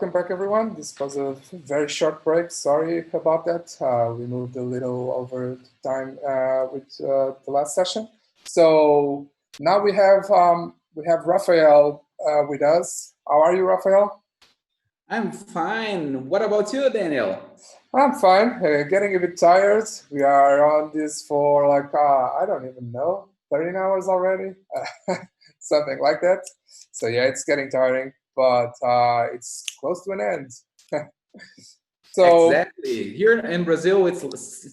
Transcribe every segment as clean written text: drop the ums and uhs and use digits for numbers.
welcome back, everyone. This was a very short break. Sorry about that. We moved a little over time with the last session. So now we have Rafael with us. How are you, Rafael? I'm fine. What about you, Daniel? I'm fine. Getting a bit tired. We are on this for like I don't even know, 13 hours already, something like that. So yeah, it's getting tiring, but it's close to an end. So exactly. Here in Brazil, it's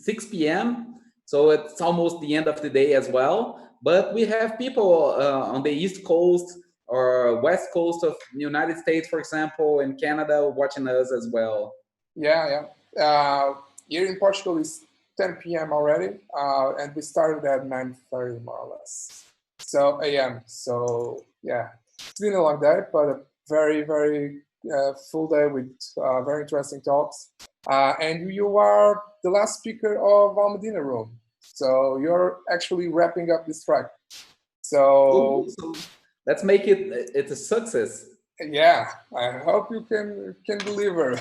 6 p.m. So it's almost the end of the day as well. But we have people on the East Coast or West Coast of the United States, for example, and Canada watching us as well. Yeah. Here in Portugal, it's 10 p.m. already, and we started at 9:30 more or less. So a.m. So yeah, it's been a long day, but a very, very full day with very interesting talks. And you are the last speaker of Almadina Room. So you're actually wrapping up this track. So let's make it a success. Yeah, I hope you can deliver.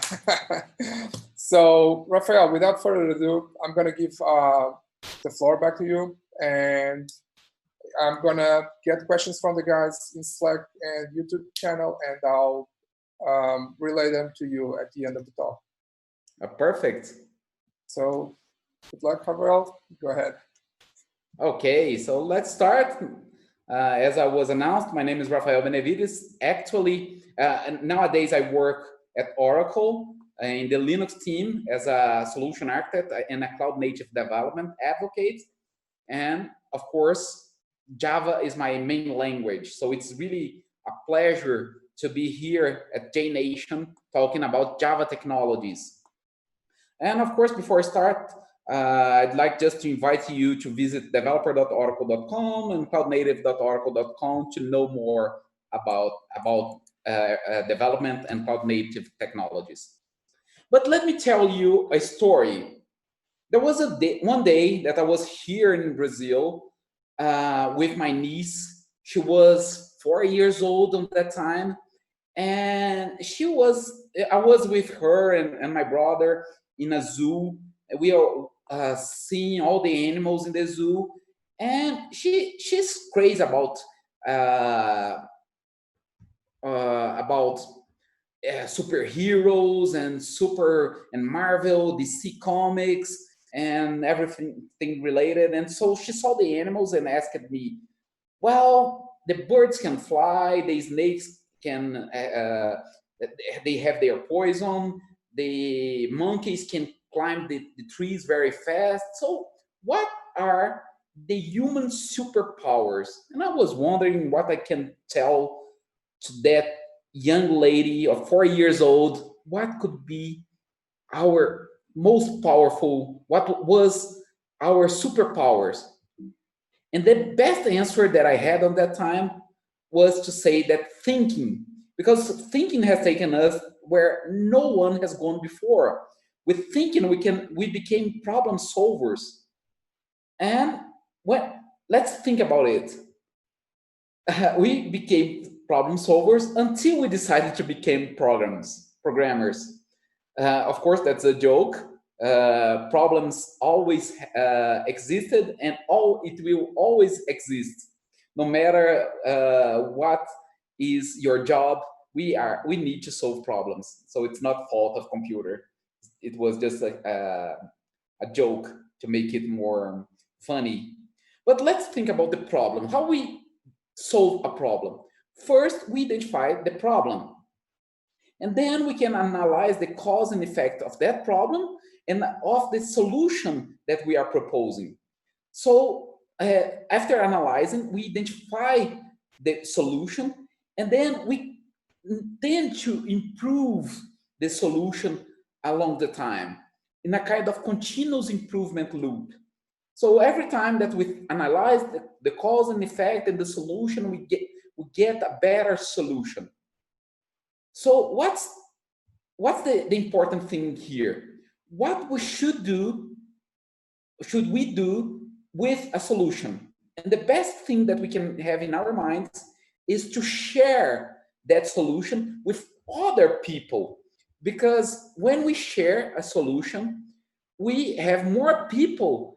So, Rafael, without further ado, I'm going to give the floor back to you, and I'm going to get questions from the guys in Slack and YouTube channel, and I'll relay them to you at the end of the talk. Perfect. So, good luck, Rafael. Go ahead. Okay, so let's start. As I was announced, my name is Rafael Benevides. Actually, nowadays I work at Oracle in the Linux team as a solution architect and a cloud native development advocate. And of course, Java is my main language. So it's really a pleasure to be here at JNation talking about Java technologies. And of course, before I start, I'd like just to invite you to visit developer.oracle.com and cloudnative.oracle.com to know more about development and cloud native technologies. But let me tell you a story. There was one day that I was here in Brazil with my niece. She was 4 years old at that time. And I was with her and my brother in a zoo. We are seeing all the animals in the zoo, and she's crazy about superheroes and Marvel, DC Comics, and everything related. And so she saw the animals and asked me, well, the birds can fly, the snakes can, they have their poison, the monkeys can climb the trees very fast. So what are the human superpowers? And I was wondering what I can tell to that young lady of 4 years old, what could be our most powerful, what was our superpowers? And the best answer that I had on that time was to say that thinking, because thinking has taken us where no one has gone before. With thinking, we became problem solvers. And let's think about it. We became problem solvers until we decided to become programmers. Of course, that's a joke. Problems always existed, and it will always exist. No matter what is your job, we need to solve problems. So it's not fault of computer. It was just a joke to make it more funny. But let's think about the problem. How we solve a problem. First, we identify the problem. And then we can analyze the cause and effect of that problem and of the solution that we are proposing. So after analyzing, we identify the solution, and then we tend to improve the solution along the time in a kind of continuous improvement loop. So every time that we analyze the cause and effect and the solution, we get a better solution. So what's the important thing here? What should we do with a solution? And the best thing that we can have in our minds is to share that solution with other people, because when we share a solution, we have more people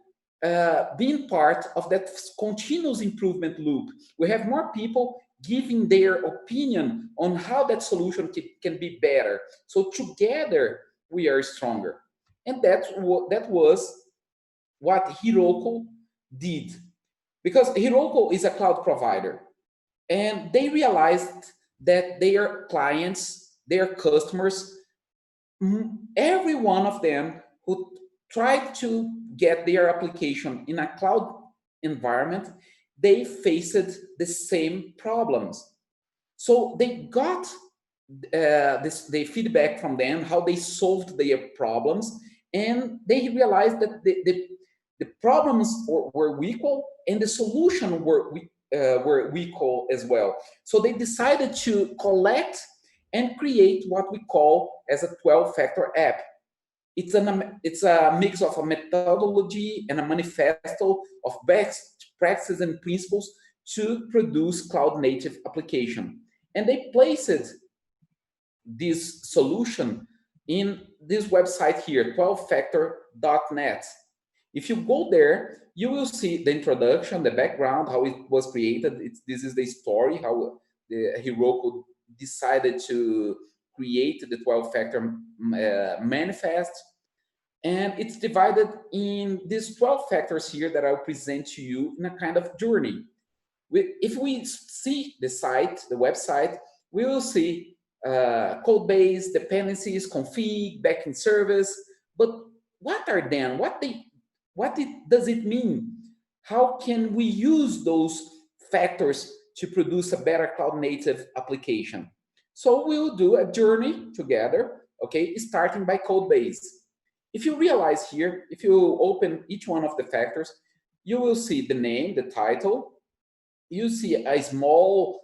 being part of that continuous improvement loop. We have more people giving their opinion on how that solution can be better. So together we are stronger. And that was what Heroku did. Because Heroku is a cloud provider, and they realized that their clients, their customers, every one of them who tried to get their application in a cloud environment, they faced the same problems. So they got the feedback from them, how they solved their problems, and they realized that the problems were equal and the solution were equal as well. So they decided to collect and create what we call as a 12-factor app. It's a mix of a methodology and a manifesto of best practices and principles to produce cloud-native application. And they placed this solution in this website here, 12factor.net. If you go there, you will see the introduction, the background, how it was created. This is the story, how the Heroku decided to create the 12-factor manifest. And it's divided in these 12 factors here that I'll present to you in a kind of journey. If we see the site, the website, we will see code base, dependencies, config, backend service. But what are them? What does it mean? How can we use those factors to produce a better cloud native application? So we'll do a journey together, okay, starting by code base. If you realize here, if you open each one of the factors, you will see the name, the title, you see a small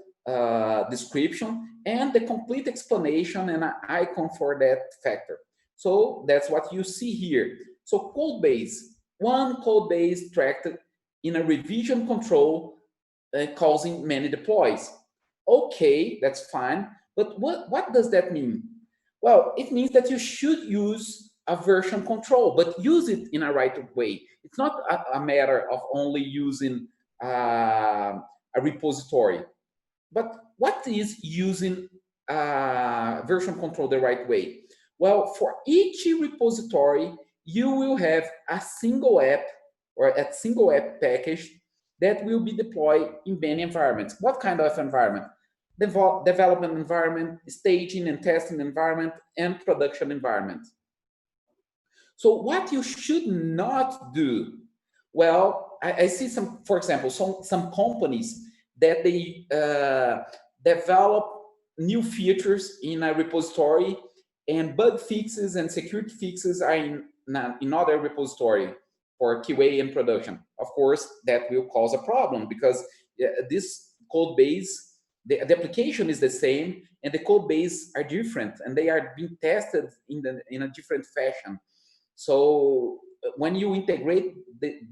description and the complete explanation and an icon for that factor. So that's what you see here. So code base, one code base tracked in a revision control causing many deploys. Okay, that's fine. But what does that mean? Well, it means that you should use a version control, but use it in a right way. It's not a matter of only using a repository. But what is using version control the right way? Well, for each repository, you will have a single app or a single app package that will be deployed in many environments. What kind of environment? Development environment, staging and testing environment, and production environment. So what you should not do, well, I see some, for example, some companies that they develop new features in a repository and bug fixes and security fixes are in another repository for QA and production. Of course, that will cause a problem because this code base, the application is the same and the code base are different and they are being tested in a different fashion. So when you integrate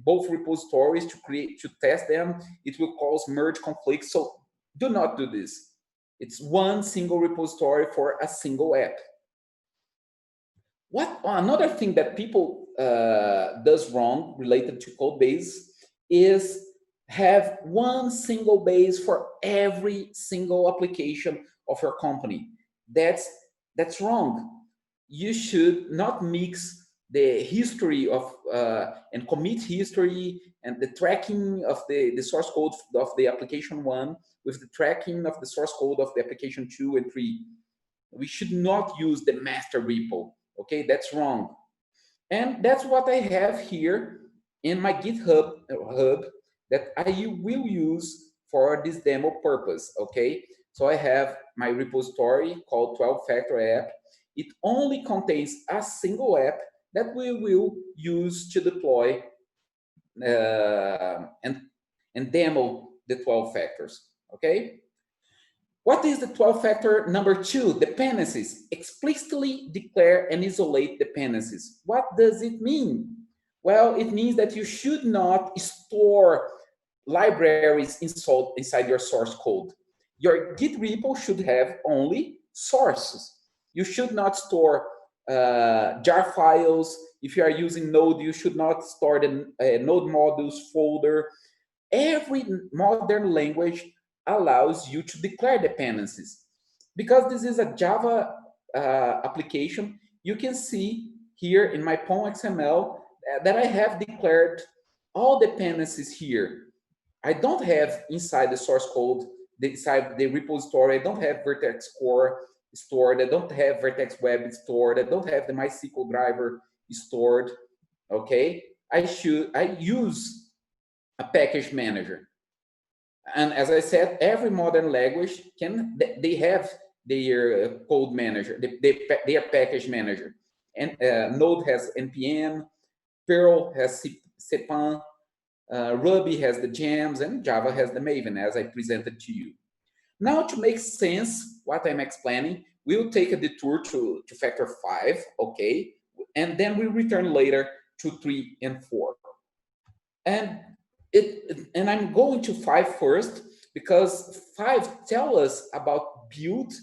both repositories to test them, it will cause merge conflicts. So do not do this. It's one single repository for a single app. Another thing that people does wrong related to code base is have one single base for every single application of your company. That's wrong. You should not mix the history of and commit history and the tracking of the source code of the application 1 with the tracking of the source code of the application 2 and 3. We should not use the master repo. Okay, that's wrong. And that's what I have here in my GitHub hub that I will use for this demo purpose. Okay, so I have my repository called 12-factor app. It only contains a single app that we will use to deploy and demo the 12 factors, okay? What is the 12-factor number 2? Dependencies. Explicitly declare and isolate dependencies. What does it mean? Well, it means that you should not store libraries installed inside your source code. Your Git repo should have only sources. You should not store jar files. If you are using Node, you should not store the Node modules folder. Every modern language allows you to declare dependencies. Because this is a Java application, you can see here in my POM XML that I have declared all dependencies here. I don't have inside the source code, inside the repository, I don't have Vertex Core stored, I don't have Vertex Web stored, I don't have the MySQL driver stored, okay? I use a package manager. And as I said, every modern language they have their code manager, their package manager. And Node has NPM, Perl has CPAN, Ruby has the gems, and Java has the Maven, as I presented to you. Now, to make sense what I'm explaining, we'll take a detour to factor 5, okay? And then we'll return later to 3 and 4. And I'm going to 5 first, because 5 tell us about build,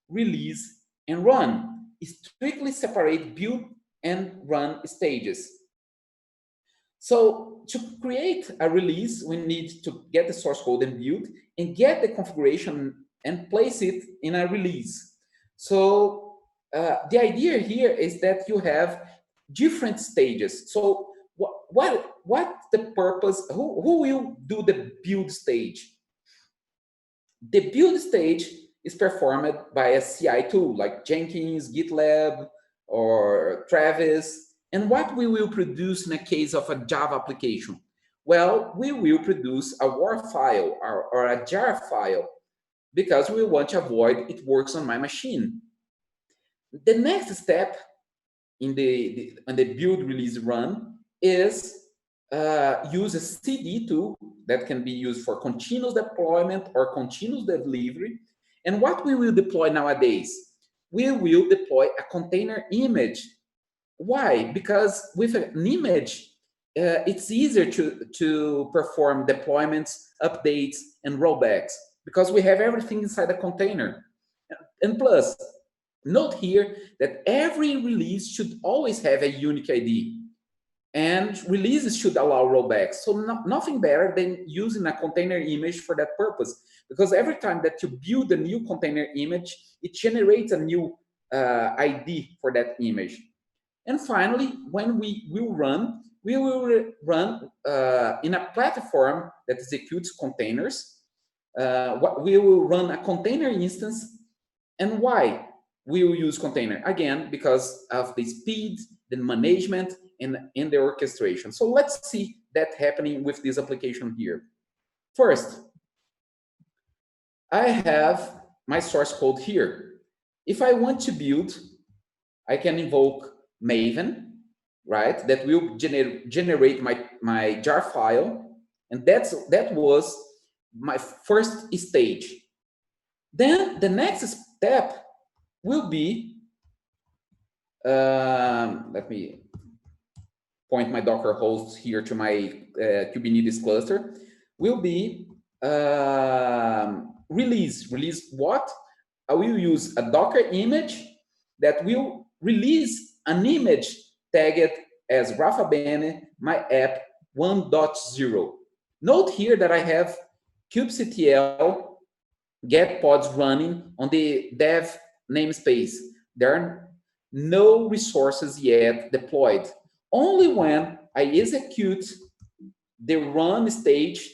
release, and run. It strictly separate build and run stages. So to create a release, we need to get the source code and build, and get the configuration and place it in a release. So the idea here is that you have different stages. So what's the purpose? Who will do the build stage? The build stage is performed by a CI tool like Jenkins, GitLab, or Travis. And what we will produce in a case of a Java application? Well, we will produce a WAR file or a jar file, because we want to avoid it works on my machine. The next step in the build, release, run is use a CD tool that can be used for continuous deployment or continuous delivery. And what we will deploy nowadays? We will deploy a container image. Why? Because with an image, it's easier to perform deployments, updates, and rollbacks, because we have everything inside the container. And plus, note here that every release should always have a unique ID. And releases should allow rollbacks. So nothing better than using a container image for that purpose. Because every time that you build a new container image, it generates a new ID for that image. And finally, when we will run in a platform that executes containers. We will run a container instance. And why we will use container? Again, because of the speed, the management, and the orchestration. So let's see that happening with this application here. First, I have my source code here. If I want to build, I can invoke Maven, right? That will generate my jar file. And that was my first stage. Then the next step will be, let me point my Docker host here to my Kubernetes cluster, will be release. Release what? I will use a Docker image that will release an image tagged as Rafa Bene, my app 1.0. Note here that I have kubectl get pods running on the dev namespace. There are no resources yet deployed. Only when I execute the run stage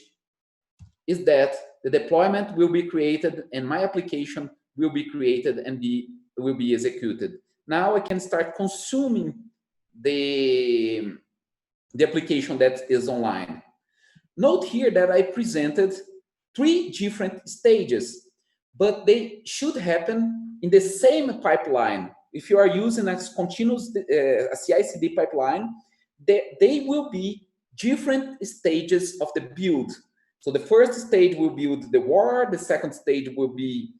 is that the deployment will be created and my application will be created and will be executed. Now I can start consuming the application that is online. Note here that I presented 3 different stages, but they should happen in the same pipeline. If you are using a continuous a CI/CD pipeline, they will be different stages of the build. So the first stage will build the WAR, the second stage will be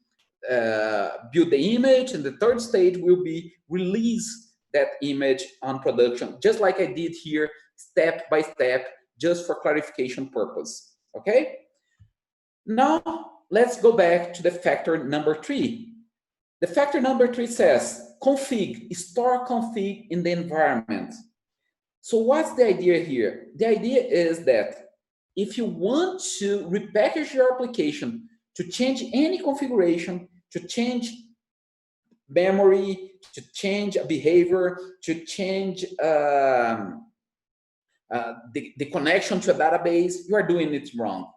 build the image, and the third stage will be release that image on production, just like I did here, step by step, just for clarification purpose. Okay? Now let's go back to the factor number 3. The factor number 3 says config, store config in the environment. So what's the idea here? The idea is that if you want to repackage your application to change any configuration, to change memory, to change a behavior, to change the connection to a database, you are doing it wrong.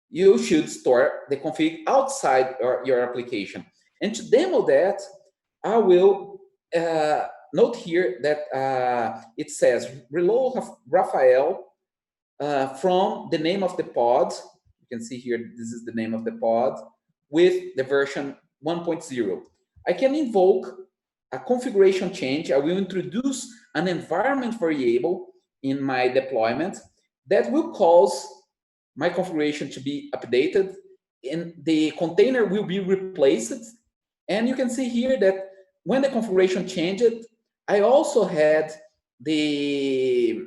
You should store the config outside your application. And to demo that, I will note here that it says reload Rafael from the name of the pod. You can see here, this is the name of the pod with the version 1.0. I can invoke a configuration change. I will introduce an environment variable in my deployment that will cause my configuration to be updated, and the container will be replaced. And you can see here that when the configuration changed, I also had the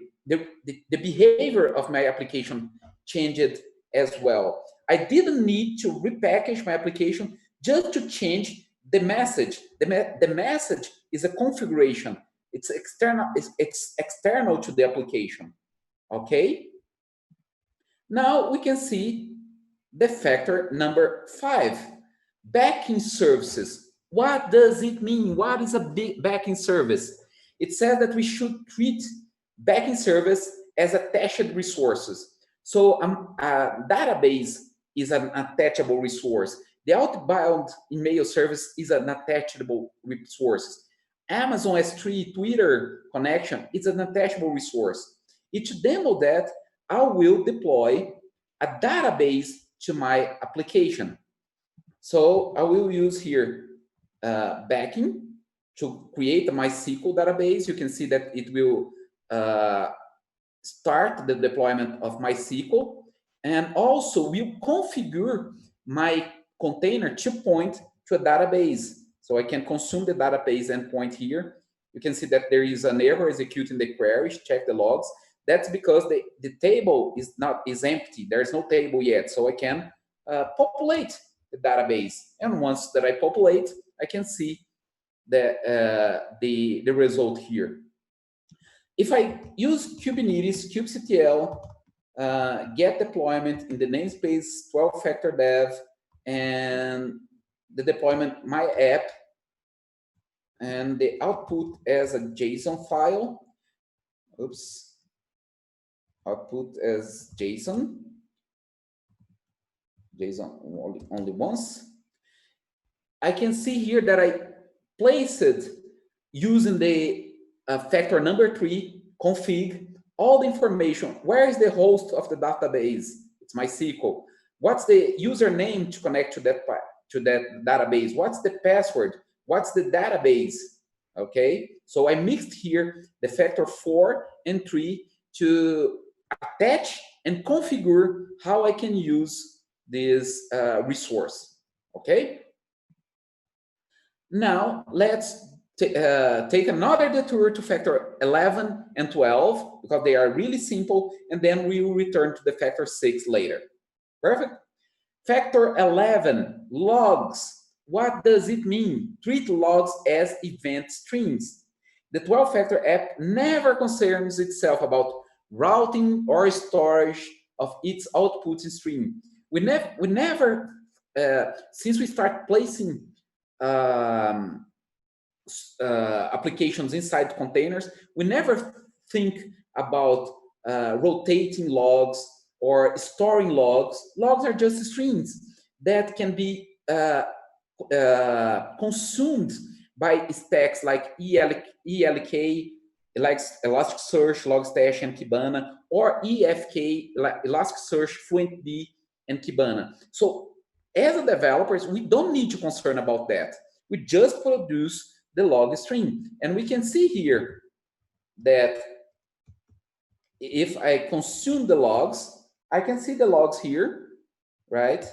behavior of my application changed as well. I didn't need to repackage my application just to change the message. The message is a configuration. It's external. It's external to the application. Okay. Now we can see the factor number 5, backing services. What does it mean? What is a backing service? It says that we should treat backing service as attached resources. So a database is an attachable resource. The outbound email service is an attachable resource. Amazon S3 Twitter connection is an attachable resource. To demo that, I will deploy a database to my application. So I will use here backing to create a MySQL database. You can see that it will start the deployment of MySQL, and also will configure my container to point to a database. So I can consume the database endpoint here. You can see that there is an error executing the queries, check the logs. That's because the table is empty. There's no table yet. So I can populate the database. And once that I populate, I can see the result here. If I use Kubernetes, kubectl, get deployment in the namespace 12-factor dev, and the deployment my app, and the output as a JSON file. Oops. Output as JSON only once. I can see here that I placed using the factor number 3 config all the information. Where is the host of the database? It's MySQL. What's the username to connect to that database? What's the password? What's the database? Okay, so I mixed here the factor 4 and 3 to attach and configure how I can use this resource. Okay. Now let's take another detour to factor 11 and 12 because they are really simple, and then we will return to the factor 6 later. Perfect. Factor 11, logs. What does it mean? Treat logs as event streams. The 12-factor app never concerns itself about routing or storage of its output stream. We never since we start placing applications inside containers, we never think about rotating logs or storing logs. Logs are just strings that can be consumed by stacks like ELK, like Elasticsearch, Logstash, and Kibana, or EFK, like Elasticsearch, FluentD, and Kibana. So as a developers, we don't need to concern about that. We just produce the log stream. And we can see here that if I consume the logs, I can see the logs here, right?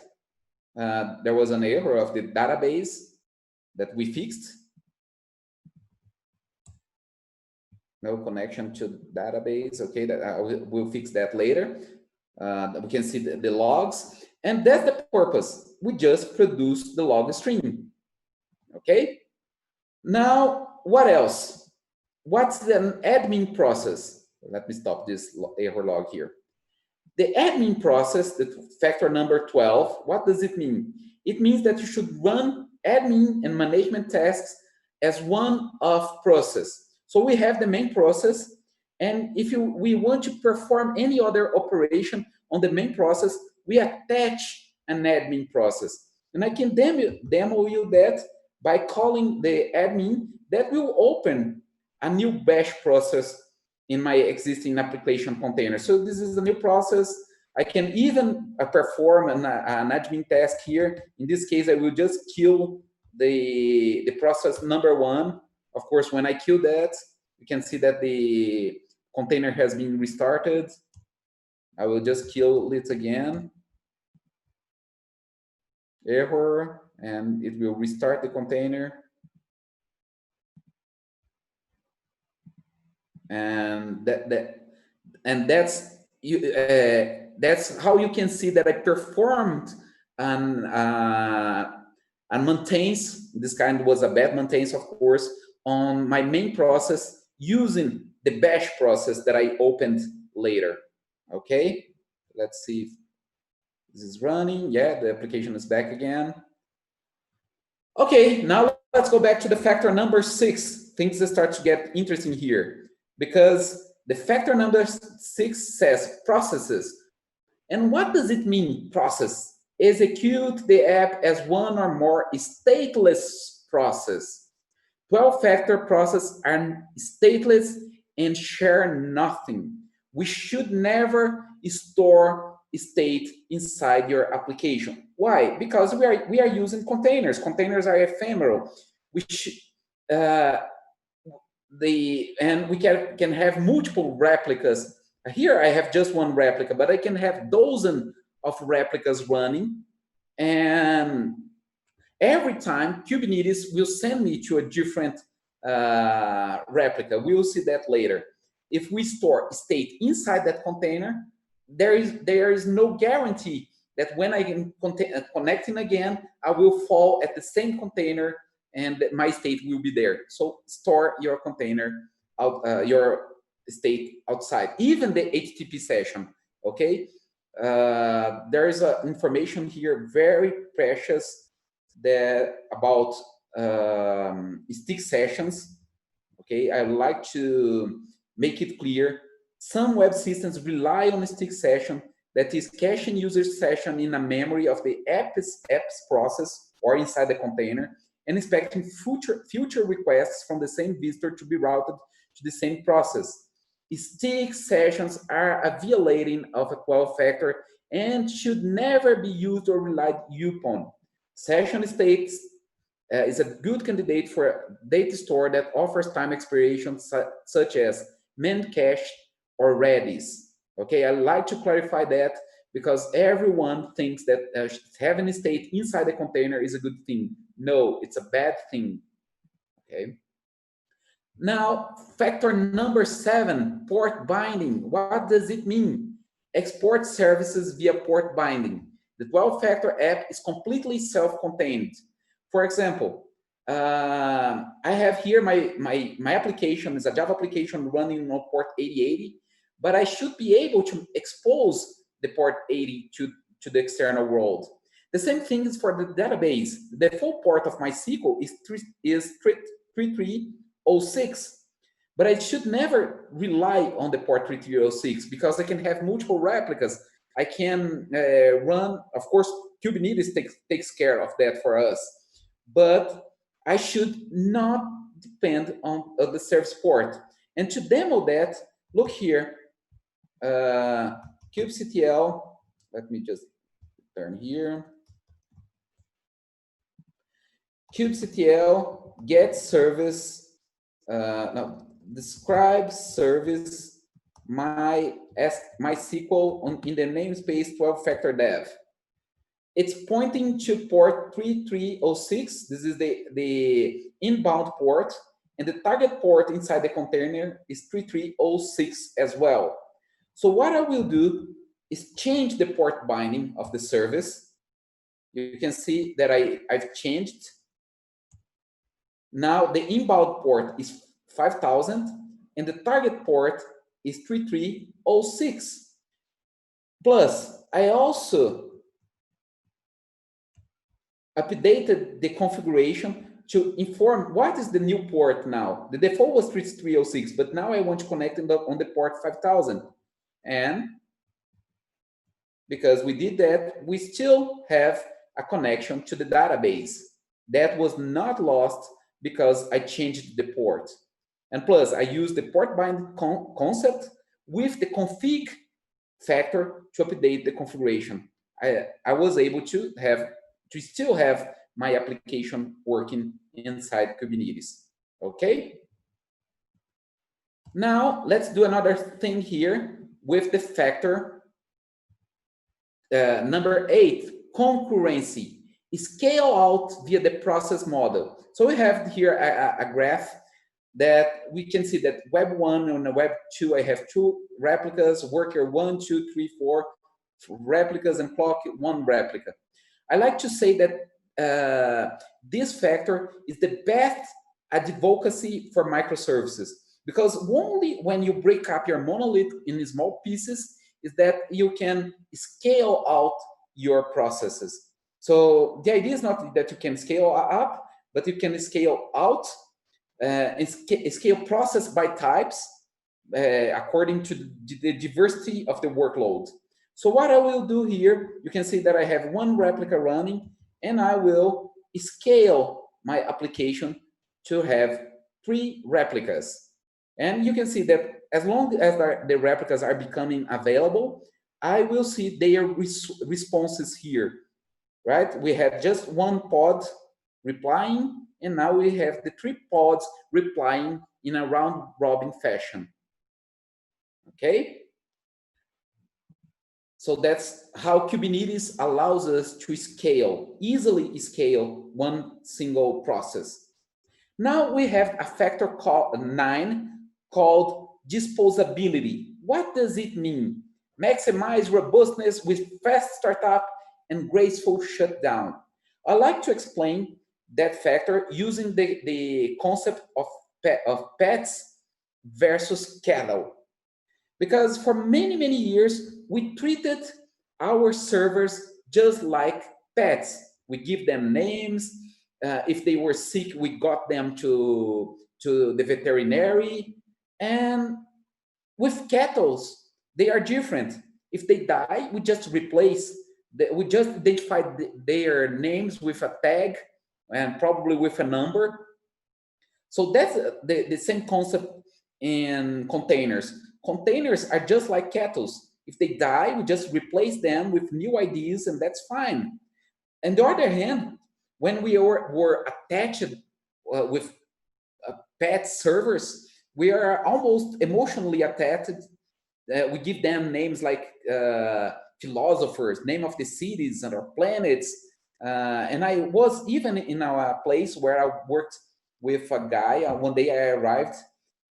There was an error of the database that we fixed. No connection to database. Okay, we'll fix that later. We can see the logs. And that's the purpose. We just produce the log stream. Okay. Now, what else? What's an admin process? Let me stop this error log here. The admin process, the factor number 12, what does it mean? It means that you should run admin and management tasks as one of process. So we have the main process, and if we want to perform any other operation on the main process, we attach an admin process. And I can demo you that by calling the admin that will open a new bash process in my existing application container. So this is a new process. I can even perform an admin task here. In this case, I will just kill the process number 1. Of course, when I kill that, you can see that the container has been restarted. I will just kill it again. Error, and it will restart the container. And that's how you can see that I performed and maintains. This kind was a bad maintains, of course, on my main process using the bash process that I opened later. Okay, let's see if this is running. Yeah, the application is back again. Okay, now let's go back to the factor number 6. Things that start to get interesting here, because the factor number 6 says processes. And what does it mean, process? Execute the app as one or more stateless process. 12-factor processes are stateless and share nothing. We should never store state inside your application. Why? Because we are using containers. Containers are ephemeral. And we can have multiple replicas. Here I have just one replica, but I can have dozens of replicas running, and every time Kubernetes will send me to a different replica. We will see that later. If we store state inside that container, there is no guarantee that when I am connecting again, I will fall at the same container and my state will be there. So store your container out, your state outside, even the HTTP session. Okay, there is information here very precious about stick sessions. Okay, I would like to make it clear. Some web systems rely on a stick session, that is caching user session in a memory of the app's process or inside the container, and expecting future requests from the same visitor to be routed to the same process. Stick sessions are a violating of a 12-factor and should never be used or relied upon. Session states is a good candidate for a data store that offers time expiration such as Memcache or Redis. Okay, I like to clarify that because everyone thinks that having a state inside the container is a good thing. No, it's a bad thing. Okay. Now, factor number 7, port binding. What does it mean? Export services via port binding. The 12-factor app is completely self-contained. For example, I have here my application is a Java application running on port 8080, but I should be able to expose the port 80 to the external world. The same thing is for the database. The default port of MySQL is 3306, but I should never rely on the port 3306 because I can have multiple replicas. I can run, of course, Kubernetes takes care of that for us, but I should not depend on the service port. And to demo that, look here, kubectl, let me just turn here. kubectl get service, describe service MySQL in the namespace 12-factor dev. It's pointing to port 3306. This is the inbound port, and the target port inside the container is 3306 as well. So what I will do is change the port binding of the service. You can see that I've changed Now the inbound port is 5,000 and the target port is 3306. Plus, I also updated the configuration to inform what is the new port now. The default was 3306, but now I want to connect on the port 5000. And because we did that, we still have a connection to the database. That was not lost because I changed the port. And plus, I used the port bind concept with the config factor to update the configuration. I was able to still have my application working inside Kubernetes. Okay? Now, let's do another thing here with the factor number 8, concurrency. Scale out via the process model. So we have here a graph that we can see that web 1 and web 2, I have 2 replicas, worker 1, 2, 3, 4 replicas, and clock 1 replica. I like to say that this factor is the best advocacy for microservices, because only when you break up your monolith in small pieces is that you can scale out your processes. So the idea is not that you can scale up, but you can scale out and scale process by types according to the diversity of the workload. So what I will do here, you can see that I have 1 replica running, and I will scale my application to have 3 replicas. And you can see that as long as the replicas are becoming available, I will see their responses here, right? We had just 1 pod replying, and now we have the 3 pods replying in a round-robin fashion. Okay? So that's how Kubernetes allows us to easily scale 1 single process. Now we have a factor called 9 called disposability. What does it mean? Maximize robustness with fast startup and graceful shutdown. I like to explain that factor using the concept of pets versus cattle. Because for many, many years, we treated our servers just like pets. We give them names. If they were sick, we got them to the veterinary. And with cattle, they are different. If they die, we just replace. We just identify their names with a tag and probably with a number. So that's the same concept in containers. Containers are just like cattle. If they die, we just replace them with new IDs, and that's fine. On the other hand, when we were attached with pet servers, we are almost emotionally attached. We give them names like philosophers, name of the cities and our planets. And I was even in a place where I worked with a guy. One day I arrived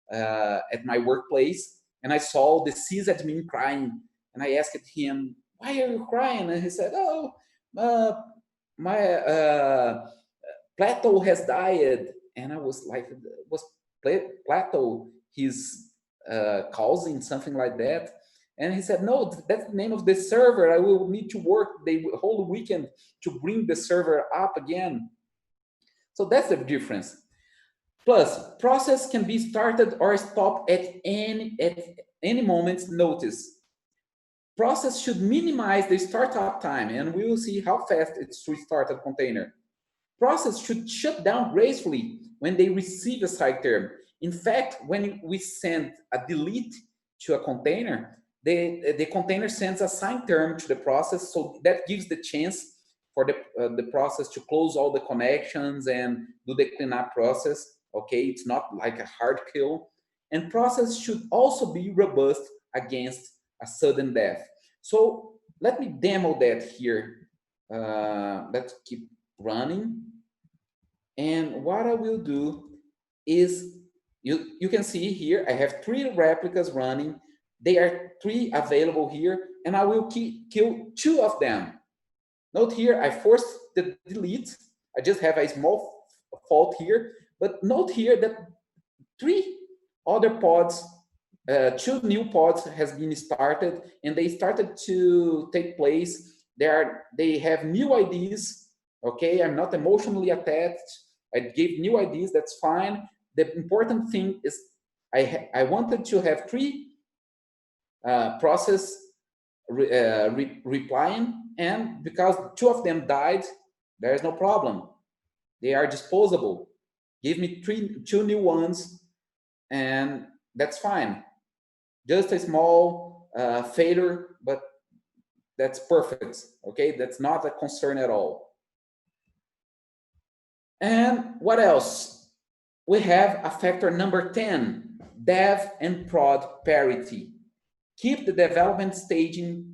at my workplace, and I saw the sysadmin crying. And I asked him, "Why are you crying?" And he said, "Oh, my Plato has died." And I was like, "Was Plato his causing something like that?" And he said, "No, that's the name of the server. I will need to work the whole weekend to bring the server up again." So that's the difference. Plus, process can be started or stopped at any moment's notice. Process should minimize the startup time, and we will see how fast it's restart a container. Process should shut down gracefully when they receive a side term. In fact, when we send a delete to a container, the container sends a sign term to the process, so that gives the chance for the process to close all the connections and do the cleanup process. Okay, it's not like a hard kill. And process should also be robust against a sudden death. So let me demo that here. Let's keep running. And what I will do is, you can see here, I have 3 replicas running. They are 3 available here, and I will kill 2 of them. Note here, I forced the delete. I just have a small fault here, But note here that 3 other pods, 2 new pods has been started, and they started to take place. They have new ideas. Okay, I'm not emotionally attached. I give new ideas. That's fine. The important thing is I wanted to have 3 process replying, and because 2 of them died, there is no problem. They are disposable. Give me 2 new ones, and that's fine. Just a small failure, but that's perfect. Okay, that's not a concern at all. And what else? We have a factor number 10, dev and prod parity. Keep the development staging,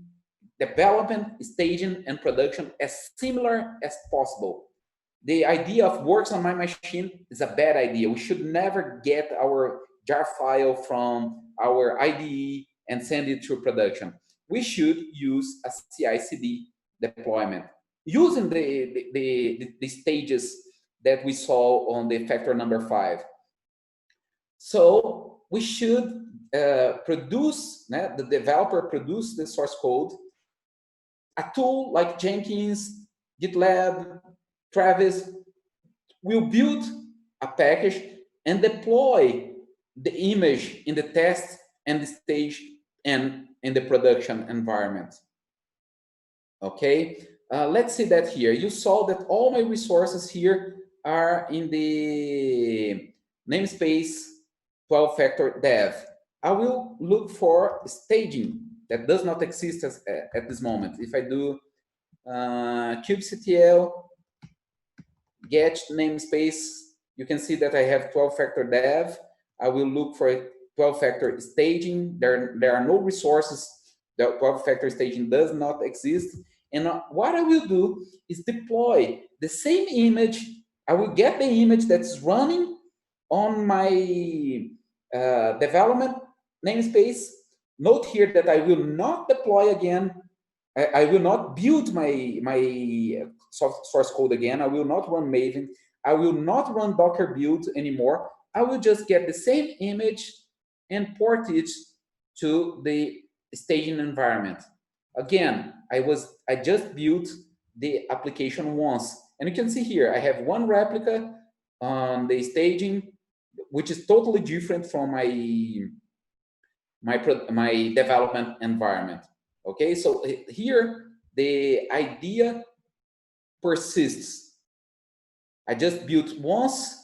and production as similar as possible. The idea of works on my machine is a bad idea. We should never get our jar file from our IDE and send it to production. We should use a CI/CD deployment using the stages that we saw on the factor number 5. So we should produce, the developer produce the source code. A tool like Jenkins, GitLab, Travis will build a package and deploy the image in the test and the stage and in the production environment. Okay, let's see that here. You saw that all my resources here are in the namespace 12-factor dev. I will look for staging that does not exist at this moment. If I do kubectl get namespace, you can see that I have 12-factor dev. I will look for 12-factor staging. There are no resources. The 12-factor staging does not exist. And what I will do is deploy the same image. I will get the image that's running on my development namespace. Note here that I will not deploy again. I will not build my source code again. I will not run Maven. I will not run Docker build anymore. I will just get the same image and port it to the staging environment. Again, I just built the application once. And you can see here, I have one replica on the staging, which is totally different from my development environment. Okay, so here the idea persists. I just built once,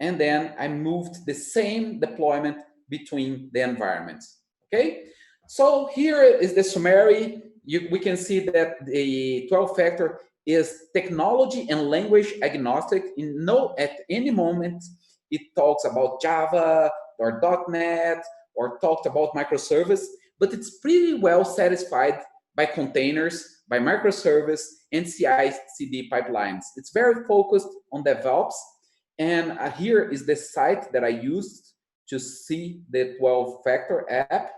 and then I moved the same deployment between the environments. Okay, so here is the summary. We can see that the 12-factor is technology and language agnostic. At any moment it talks about Java or .NET or talked about microservice, but it's pretty well satisfied by containers, by microservice, and CI/CD pipelines. It's very focused on DevOps. And here is the site that I used to see the 12-factor app.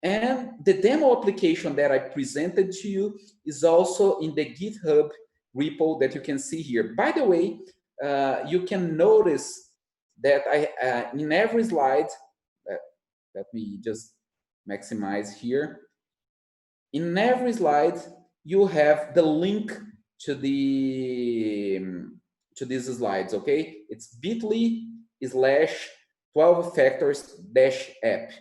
And the demo application that I presented to you is also in the GitHub repo that you can see here. By the way, you can notice that in every slide, let me just maximize here. In every slide, you have the link to these slides, okay? It's bit.ly/12factors-app.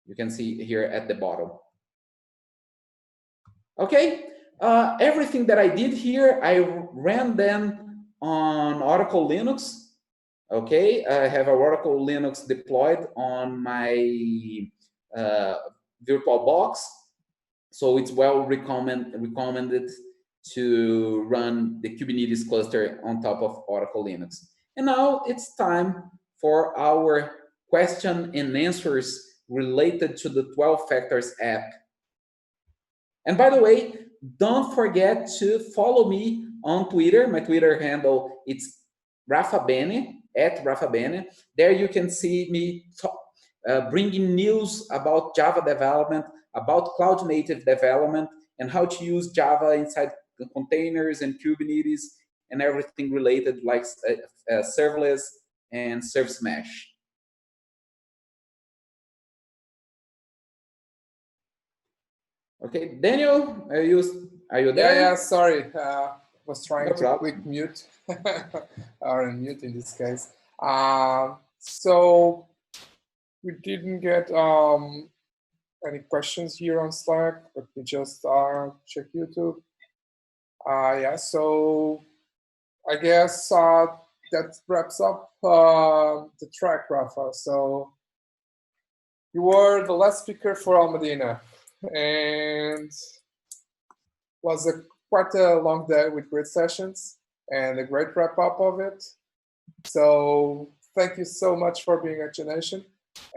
You can see here at the bottom. Okay, everything that I did here, I ran them on Oracle Linux. Okay, I have a Oracle Linux deployed on my VirtualBox, so it's well recommended to run the Kubernetes cluster on top of Oracle Linux. And now it's time for our question and answers related to the 12-factors app. And by the way, don't forget to follow me on Twitter. My Twitter handle is @RafaBene. There you can see me bringing news about Java development, about cloud-native development, and how to use Java inside the containers and Kubernetes and everything related like serverless and service mesh. Okay, Daniel, are you there? Yeah, sorry. Was trying No to click mute or unmute in this case. So we didn't get any questions here on Slack, but we just check YouTube. Yeah, so I guess that wraps up the track, Rafa. So you were the last speaker for Almadina, and was quite a long day with great sessions and a great wrap up of it. So thank you so much for being at Generation.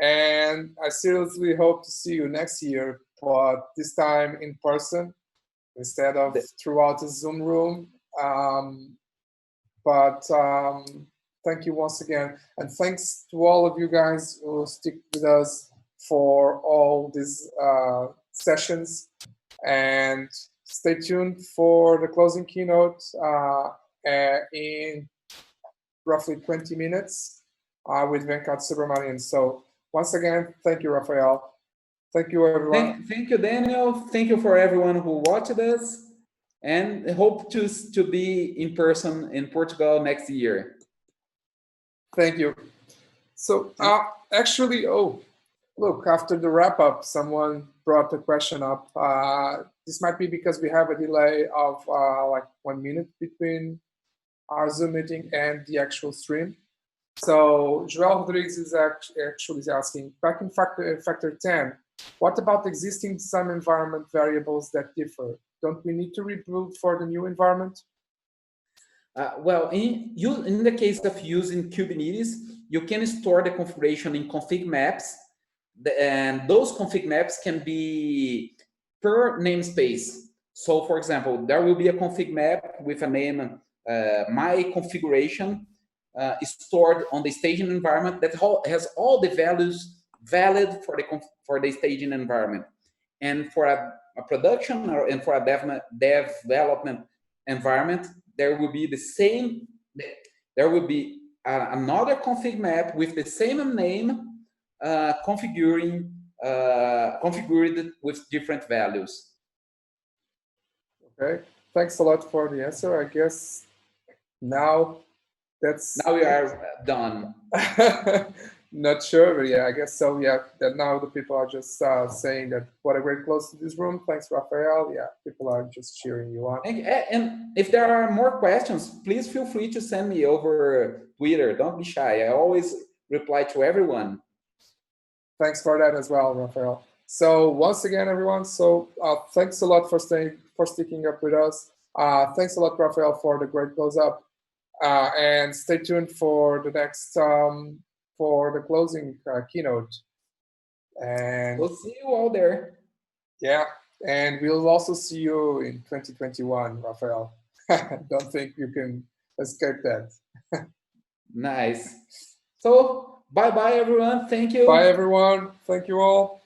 And I seriously hope to see you next year, but this time in person instead of throughout the Zoom room. Thank you once again. And thanks to all of you guys who stick with us for all these sessions. And stay tuned for the closing keynote in roughly 20 minutes with Venkat Subramanian. So once again, thank you, Rafael. Thank you, everyone. Thank you, Daniel. Thank you for everyone who watched us, and hope to be in person in Portugal next year. Thank you. So actually, look, after the wrap up, someone brought the question up. This might be because we have a delay of like 1 minute between our Zoom meeting and the actual stream. So Joel Rodriguez is actually asking, back in factor 10, what about existing some environment variables that differ? Don't we need to reboot for the new environment? Well, in the case of using Kubernetes, you can store the configuration in config maps, and those config maps can be per namespace. So, for example, there will be a config map with a name, my configuration, is stored on the staging environment that has all the values valid for the staging environment. And for a production and for a development environment, there will be the same. There will be another config map with the same name, configured with different values. Okay, thanks a lot for the answer. I guess now we are done. Not sure, but yeah, I guess so. Yeah, that now the people are just saying that what a great close to this room. Thanks, Rafael. Yeah, people are just cheering you on. And if there are more questions, please feel free to send me over Twitter. Don't be shy. I always reply to everyone. Thanks for that as well, Rafael. So once again, everyone. So thanks a lot for sticking up with us. Thanks a lot, Rafael, for the great close up. And stay tuned for the next for the closing keynote. And we'll see you all there. Yeah, and we'll also see you in 2021, Rafael. Don't think you can escape that. Nice. So bye-bye, everyone. Thank you. Bye, everyone. Thank you all.